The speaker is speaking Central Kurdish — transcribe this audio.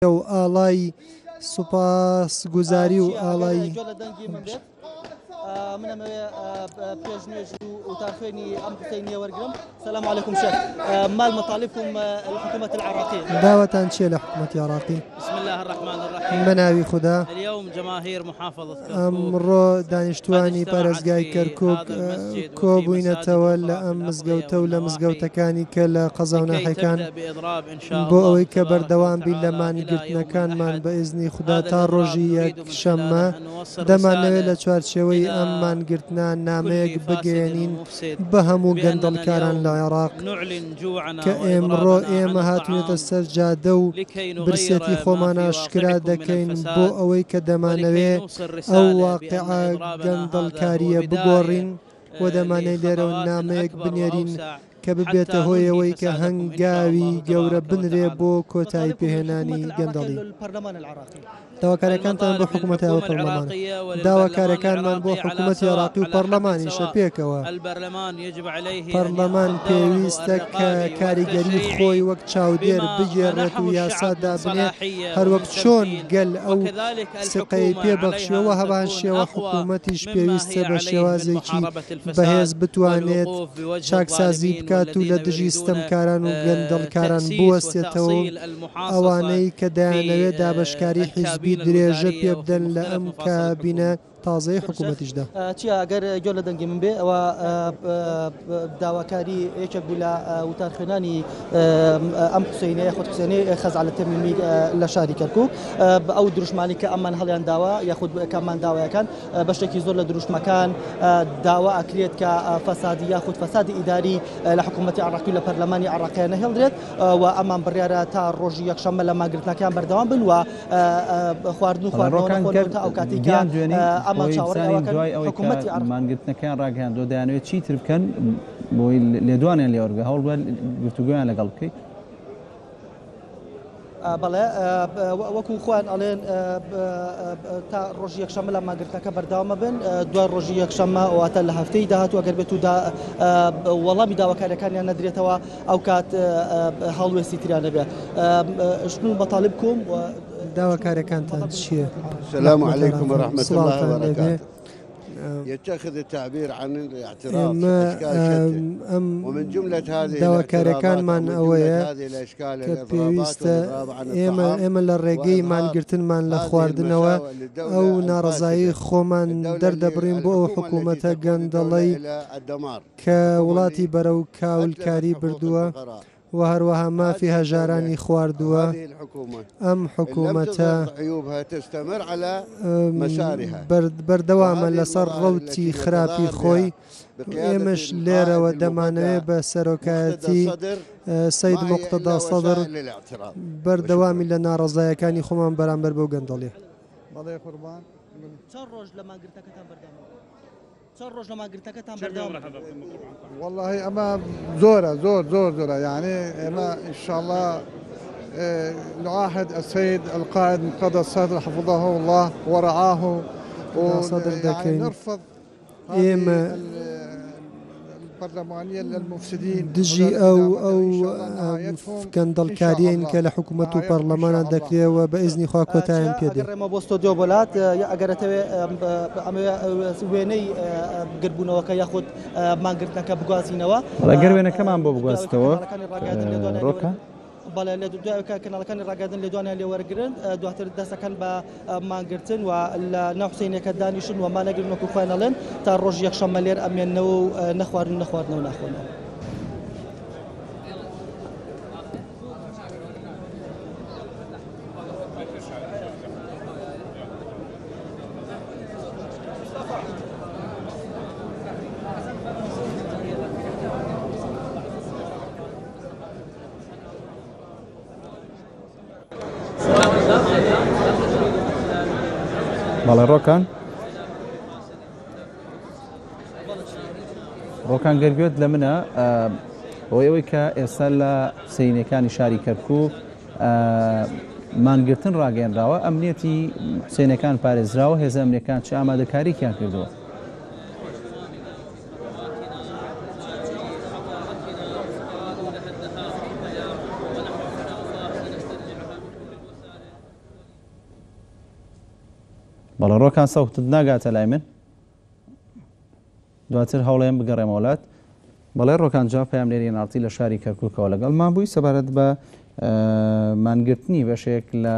و ئاڵای سوپاسگوزاری و ئاڵای منەمەوێ پێشنێژ و وتارخوێنی ئەم حسینیە وەرگرم. السلام عليكم شيخ. ما المطالبكم الحكومة العراقية؟ دعوة شيء لحكومة العراقي. بسم الله الرحمن الرحيم. بناوي خدا. اليوم جماهير محافظة كركوك أمرو دانشتواني بارزگای كركوك كوبوينەتەوە لە ئەم مزگەوتە و لە مزگەوتەکانی کە لە قەزاوناحەکان بۆ ئەوەی کە بەردەوام بین لە مانگرتنەکانمان بە ئیزنی خدا تا ڕۆژی یەکشەممە دەمانەوێت لە چوارچێوەی ئەم مانگرتنە نامەیەک بگەێنین بە هەموو گەندەڵکاران لە عێراق کە ئێمڕۆ ئێمە هاتوونێتە سەر جادە و برسێتی خۆمان ئاشکرا دەکەین بۆ ئەوەی کە دەمانەوێت ئەو واقعە گەندەڵکاریە بگۆڕین و دەمانەی لێرەوە نامەیەک بنێرین کە ببێتە هۆیەوەی کە هەنگاوی گەورە بنرێ بۆ کۆتایی پێهێنانی گەندەڵی. داواکارەکانتان بۆ حکوومەتەوە پەرلەمان داواکارەکانمان بۆ حکوومەتی عێراقی و پەرلەمانیشە پێکەوە. پەرلەمان پێویستە کە کاریگەری خۆی وەک چاودێر بگێڕێت و یاسادا بنێ هەروەک چۆن گەل ئەو سقەی پێبەخشیەوە هەمان شێوە حکوومەتیش پێویستە بە شێوازێکی بەهێز بتوانێت چاکسازی بکات و لە دژی ستەمکاران و گەندەڵکاران بوەستێتەوە ئەوانەی کە دایانەوێت دابەشکاری حیزبی درێژە پێ بدەن لە ئەم کابینە تازەی حکوومەتیشدا. چی ئەگەر گۆ لە دەنگی من بێ ئەوە داواکاری یەکێک بوو لە وتارخوێنانی ئەم حسینەیە خۆت حسێنەی خەزع لە تەرمیمی لە شاری کەرکووک بە ئەو دروشمانی کە ئەممان هەڵیان داوە یاخود کاممان داوایەکان بەشتێکی زۆر لە دروشمەکان داوا ئەکرێت کە فەسادی یاخود فەسادی ئیداری لە حکوومەتی عێراقی لە پەرلەمانی عێراقیە نەهێڵدرێت و ئەمان بڕیارە تا ڕۆژی یەکشەممە لە ماگرتنەکان بەردەوام بن و خواردن خواردنەوە تا ئەو کاتێکیان دوای ئەوەی مانگرتنەکان ڕاگەیاندۆ دەیانەوێت چیتر بکەن بۆی لێدوانیان لێوەرگە هەوڵ گفتوگویان لەگەڵ بکەیت. بەڵێ وەکو خۆیان ئەڵێن تا ڕۆژی یەکشەممە لە ماگرتنەکە بەرداوامە بن دوای ڕۆژی یەکشەممە واتە لە هەفتەی داهات و ئەگەر بێت و وەڵامی داواکاریەکانیان نەدرێتەوە ئەو کات هەڵوێستی تریان نەبێ. شنو مەطالبكم داواکارەکانتان چییە؟ السلام عليكم ورحمة الله وبركاته. يتخذ التعبير عن الاعتراف بأشكال شتى ومن جملة هذه داواکارەکانمان ئەوەیە کە پێویستە ئێمە لە ڕێگەی مانگرتنمان لە خواردنەوە ئەو ناڕەزایی خۆمان دەردەبڕین بۆ ئەو حکوومەتە گەندەڵەی کە وڵاتی بەرەو کاولکاری بردووە و هەروەها مافی هەژارانی خواردووە. ئەم حکوومەتە بەردەوامە لەسەر ڕەوتی خراپی خۆی. ئێمەش لێرەوە دەمانەوێت بە سەرۆکایەتی سەید موقتەدا سەدر بەردەوامی لە ناڕەزایەکانی خۆمان بەرامبەر بەو گەندەڵێ. والله اما زورة زورة يعني اما ان شاء الله نعاهد السيد القائد مقتدى الصدر حفظه الله ورعاه ونرفض البرلمانية للمفسدين دژی ئەو گەندەڵکاریین کە لە حکوومەت و پەرلەمانە دەکرێەوە بە ئیزنی خوا کۆتاییان پێدێ. بۆ ستۆدیۆ بۆلات ئەگەرەتەوێ وێنەی گربوونەوەکە یاخود مانگرتنەکە بگوازینەوە ڕەگەر وێنەکەمان بۆ بگوازتەوە ڕۆکە بەڵێ لە دوایکە کەناڵەکانی ڕاگەاندن لێ دوانیان لێوەرگرن دواتر دەستەکەن بە مانگرتن و لە ناو حسینەکە دانیشن و مانەگرن وەکو خۆیان ئەڵێن تا ڕۆژی یەکشەممە لێر ئەمێنەوە و نەخواردنەوە ناخۆنەوە. بەڵێ ڕۆکان گەرگوێت لە منە ئەوەی کە ئێستا لە حسینەکانی شاری کەرکووک مانگرتن ڕاگەیەنراوە ئەمنیەتی حسینەکان پارێزراوە هێزە ئەمنیەکان چ ئامادەکاریکیان کردووە. بەڵێ ڕۆکان سەوتت ناگاتە لای من دواتر هەوڵێم بگەڕێمە وڵات بەڵێ ڕۆکان جا پاملێری ناڵتی لە شاری کەرکووکەوە لەگەڵمان بووی سەبارەت بە مانگرتنی بەشێک لە